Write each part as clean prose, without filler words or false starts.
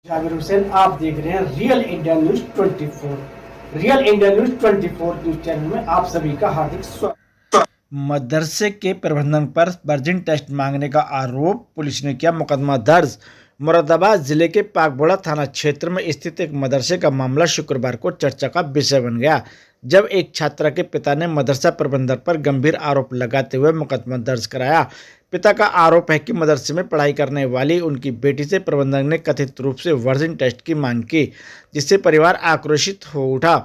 जाकिर हुसैन, आप देख रहे हैं real India news 24। Real India news 24 news channel में आप सभी का हार्दिक स्वागत। मदरसे के प्रबंधन पर वर्जिन टेस्ट मांगने का आरोप, पुलिस ने किया मुकदमा दर्ज। मुरादाबाद जिले के पाकबोड़ा थाना क्षेत्र में स्थित एक मदरसे का मामला शुक्रवार को चर्चा का विषय बन गया, जब एक छात्रा के पिता ने मदरसा प्रबंधन पर गंभीर आरोप लगाते हुए मुकदमा दर्ज कराया। पिता का आरोप है कि मदरसे में पढ़ाई करने वाली उनकी बेटी से प्रबंधक ने कथित रूप से वर्जिन टेस्ट की मांग की, जिससे परिवार आक्रोशित हो उठा।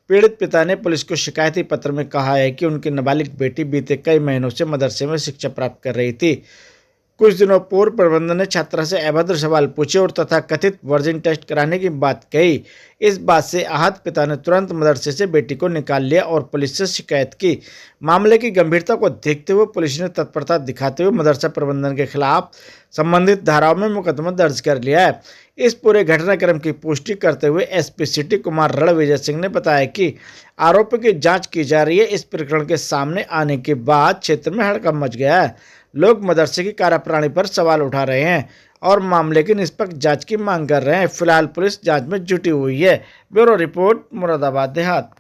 पीड़ित पिता ने पुलिस को शिकायती पत्र में कहा है कि उनकी नाबालिग बेटी बीते कई महीनों से मदरसे में शिक्षा प्राप्त कर रही थी। कुछ दिनों पूर्व प्रबंधन ने छात्रा से अभद्र सवाल पूछे और तथा कथित वर्जिन टेस्ट कराने की बात कही। इस बात से आहत पिता ने तुरंत मदरसे से बेटी को निकाल लिया और पुलिस से शिकायत की। मामले की गंभीरता को देखते हुए पुलिस ने तत्परता दिखाते हुए मदरसा प्रबंधन के खिलाफ संबंधित धाराओं में मुकदमा दर्ज कर लिया है। इस पूरे घटनाक्रम की पुष्टि करते हुए एसपी सिटी कुमार रणविजय सिंह ने बताया कि आरोपी की जांच की जा रही है। इस प्रकरण के सामने आने के बाद क्षेत्र में हड़कंप मच गया है। लोग मदरसे की कार्यप्रणाली पर सवाल उठा रहे हैं और मामले की निष्पक्ष जांच की मांग कर रहे हैं। फिलहाल पुलिस जांच में जुटी हुई है। ब्यूरो रिपोर्ट, मुरादाबाद देहात।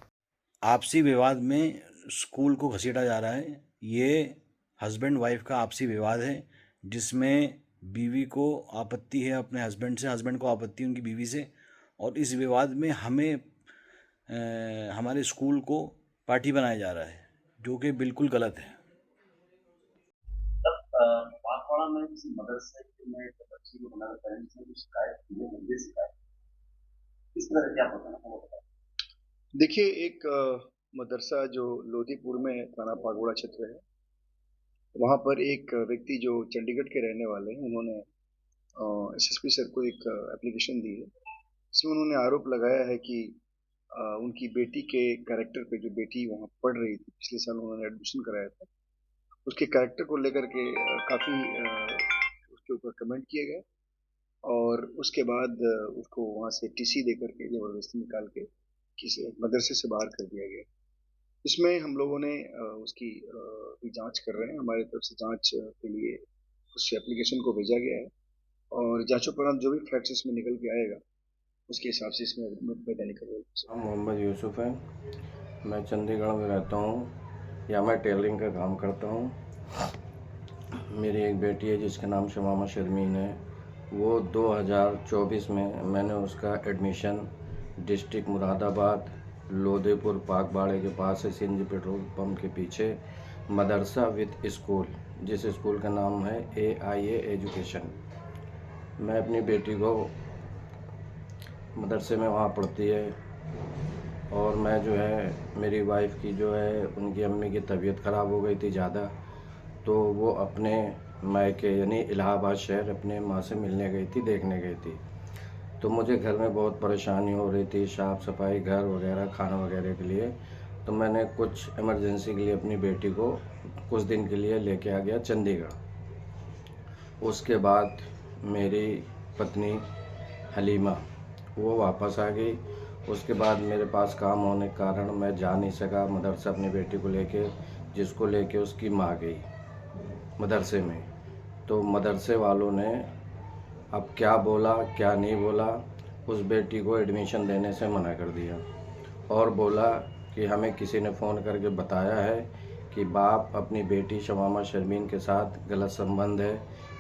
आपसी विवाद में स्कूल को घसीटा जा रहा है। ये हस्बैंड वाइफ का आपसी विवाद है, जिसमें बीवी को आपत्ति है अपने हस्बैंड से, हस्बैंड को आपत्ति है उनकी बीवी से, और इस विवाद में हमें हमारे स्कूल को पार्टी बनाया जा रहा है, जो कि बिल्कुल गलत है। पाकवाड़ा में किसी मदरसे में बच्ची को बनाकर पेरेंट्स ने कुछ शिकायत की है, गंभीर शिकायत। इस तरह क्या बताना है वो बताएं। देखिए, एक मदरसा जो लोधीपुर में थाना पागोड़ा क्षेत्र है, वहाँ पर एक व्यक्ति जो चंडीगढ़ के रहने वाले हैं, उन्होंने एसएसपी सर को एक एप्लीकेशन दी है। इसमें उन्होंने आरोप लगाया है कि उनकी बेटी के कैरेक्टर पे, जो बेटी वहाँ पढ़ रही थी, पिछले साल उन्होंने एडमिशन कराया था, उसके कैरेक्टर को लेकर के काफ़ी उसके ऊपर कमेंट किए गए और उसके बाद उसको वहाँ से टीसी दे करके ज़बरदस्ती निकाल के किसी मदरसे से बाहर कर दिया गया। इसमें हम लोगों ने उसकी भी जांच कर रहे हैं। हमारी तरफ से जांच के लिए उस एप्लीकेशन को भेजा गया है और जांचोपरांत जो भी फैक्ट्स इसमें निकल के आएगा, उसके हिसाब से इसमें वैधानिक कार्रवाई। मोहम्मद यूसुफ है, मैं चंडीगढ़ में रहता हूँ, या मैं टेलरिंग का काम करता हूँ। मेरी एक बेटी है जिसका नाम शमामा शर्मीन है। वो 2024 में मैंने उसका एडमिशन डिस्ट्रिक्ट मुरादाबाद लोधीपुर पाकबाड़े के पास है, सीएनजी पेट्रोल पंप के पीछे मदरसा विद स्कूल, जिस स्कूल का नाम है AIA एजुकेशन। मैं अपनी बेटी को मदरसे में वहाँ पढ़ती है, और मैं जो है, मेरी वाइफ की जो है, उनकी अम्मी की तबीयत ख़राब हो गई थी ज़्यादा, तो वो अपने मायके यानी इलाहाबाद शहर अपने माँ से मिलने गई थी, देखने गई थी। तो मुझे घर में बहुत परेशानी हो रही थी, साफ़ सफाई, घर वगैरह, खाना वगैरह के लिए। तो मैंने कुछ इमरजेंसी के लिए अपनी बेटी को कुछ दिन के लिए लेके आ गया चंडीगढ़। उसके बाद मेरी पत्नी हलीमा वो वापस आ गई। उसके बाद मेरे पास काम होने के कारण मैं जा नहीं सका मदरसा अपनी बेटी को लेके, जिसको लेके उसकी माँ गई मदरसे में। तो मदरसे वालों ने अब क्या बोला क्या नहीं बोला, उस बेटी को एडमिशन देने से मना कर दिया और बोला कि हमें किसी ने फ़ोन करके बताया है कि बाप अपनी बेटी शमामा शर्मीन के साथ गलत संबंध है,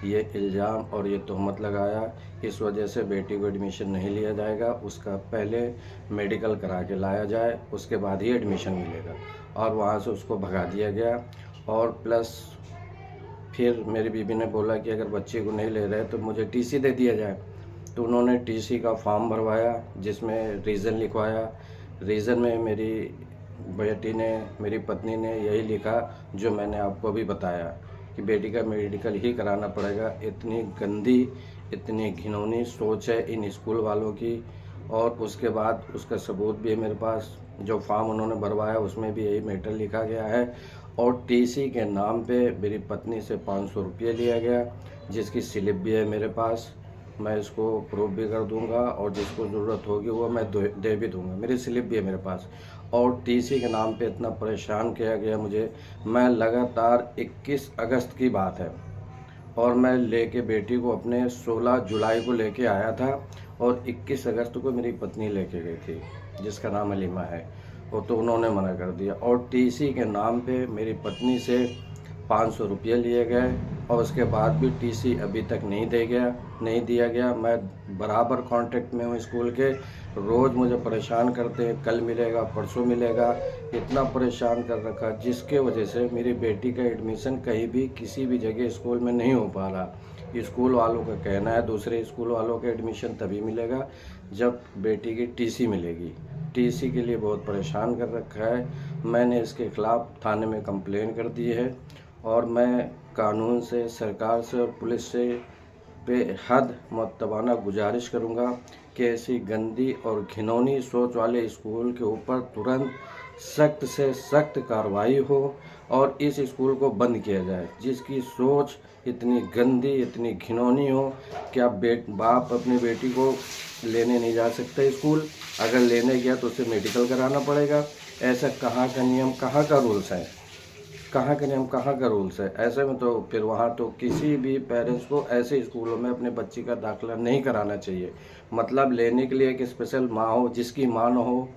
ये इल्ज़ाम और ये तहमत लगाया, इस वजह से बेटी को एडमिशन नहीं लिया जाएगा, उसका पहले मेडिकल करा के लाया जाए, उसके बाद ही एडमिशन मिलेगा। और वहाँ से उसको भगा दिया गया। और प्लस फिर मेरी बीबी ने बोला कि अगर बच्चे को नहीं ले रहे तो मुझे टीसी दे दिया जाए। तो उन्होंने टीसी का फॉर्म भरवाया, जिसमें रीज़न लिखवाया। रीज़न में मेरी बेटी ने, मेरी पत्नी ने यही लिखा जो मैंने आपको अभी बताया कि बेटी का मेडिकल ही कराना पड़ेगा। इतनी गंदी, इतनी घिनौनी सोच है इन स्कूल वालों की। और उसके बाद उसका सबूत भी है मेरे पास, जो फॉर्म उन्होंने भरवाया उसमें भी यही मैटर लिखा गया है। और टीसी के नाम पे मेरी पत्नी से 500 रुपये लिया गया, जिसकी स्लिप भी है मेरे पास। मैं इसको प्रूफ भी कर दूंगा और जिसको ज़रूरत होगी वो मैं दे भी दूंगा, मेरी स्लिप भी है मेरे पास। और टीसी के नाम पे इतना परेशान किया गया मुझे। मैं लगातार 21 अगस्त की बात है, और मैं लेके बेटी को अपने 16 जुलाई को लेके आया था, और 21 अगस्त को मेरी पत्नी लेके गई थी जिसका नाम अलीमा है, वो तो उन्होंने मना कर दिया। और टीसी के नाम पे मेरी पत्नी से 500 रुपये लिए गए और उसके बाद भी टीसी अभी तक नहीं दिया गया। मैं बराबर कांटेक्ट में हूँ स्कूल के, रोज़ मुझे परेशान करते हैं, कल मिलेगा परसों मिलेगा, इतना परेशान कर रखा, जिसके वजह से मेरी बेटी का एडमिशन कहीं भी किसी भी जगह स्कूल में नहीं हो पा रहा। स्कूल वालों का कहना है दूसरे स्कूल वालों का एडमिशन तभी मिलेगा जब बेटी की टीसी मिलेगी। टीसी के लिए बहुत परेशान कर रखा है। मैंने इसके खिलाफ़ थाने में कंप्लेन कर दी है और मैं कानून से, सरकार से और पुलिस से बेहद मुअत्तबाना गुजारिश करूंगा कि ऐसी गंदी और घिनौनी सोच वाले स्कूल के ऊपर तुरंत सख्त से सख्त कार्रवाई हो और इस स्कूल को बंद किया जाए, जिसकी सोच इतनी गंदी, इतनी घिनौनी हो कि आप बाप अपनी बेटी को लेने नहीं जा सकते स्कूल, अगर लेने गया तो उसे मेडिकल कराना पड़ेगा। ऐसा कहाँ का नियम, कहाँ का रूल्स है, कहाँ का नियम, कहाँ का रूल्स है? ऐसे में तो फिर वहाँ तो किसी भी पेरेंट्स को ऐसे स्कूलों में अपने बच्ची का दाखिला नहीं कराना चाहिए। मतलब लेने के लिए एक स्पेशल माँ हो, जिसकी माँ न हो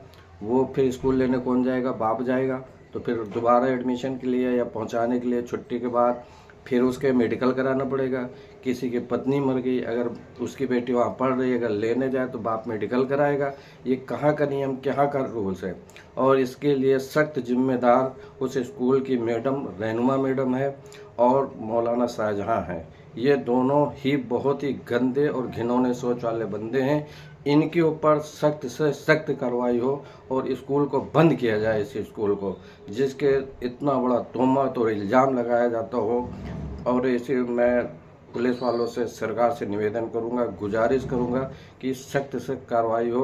वो फिर स्कूल लेने कौन जाएगा? बाप जाएगा। तो फिर दोबारा एडमिशन के लिए या पहुँचाने के लिए छुट्टी के बाद फिर उसके मेडिकल कराना पड़ेगा। किसी की पत्नी मर गई, अगर उसकी बेटी वहाँ पढ़ रही है, अगर लेने जाए तो बाप मेडिकल कराएगा। ये कहाँ का नियम, कहाँ का रूल्स है? और इसके लिए सख्त जिम्मेदार उस स्कूल की मैडम रहनुमा मैडम है और मौलाना शाहजहां हैं। ये दोनों ही बहुत ही गंदे और घिनौने सोच वाले बंदे हैं। इनके ऊपर सख्त से सख्त कार्रवाई हो और स्कूल को बंद किया जाए, इस स्कूल को, जिसके इतना बड़ा तोहमत और इल्ज़ाम लगाया जाता हो। और इसे मैं पुलिस वालों से, सरकार से निवेदन करूंगा, गुजारिश करूंगा कि सख्त से कार्रवाई हो।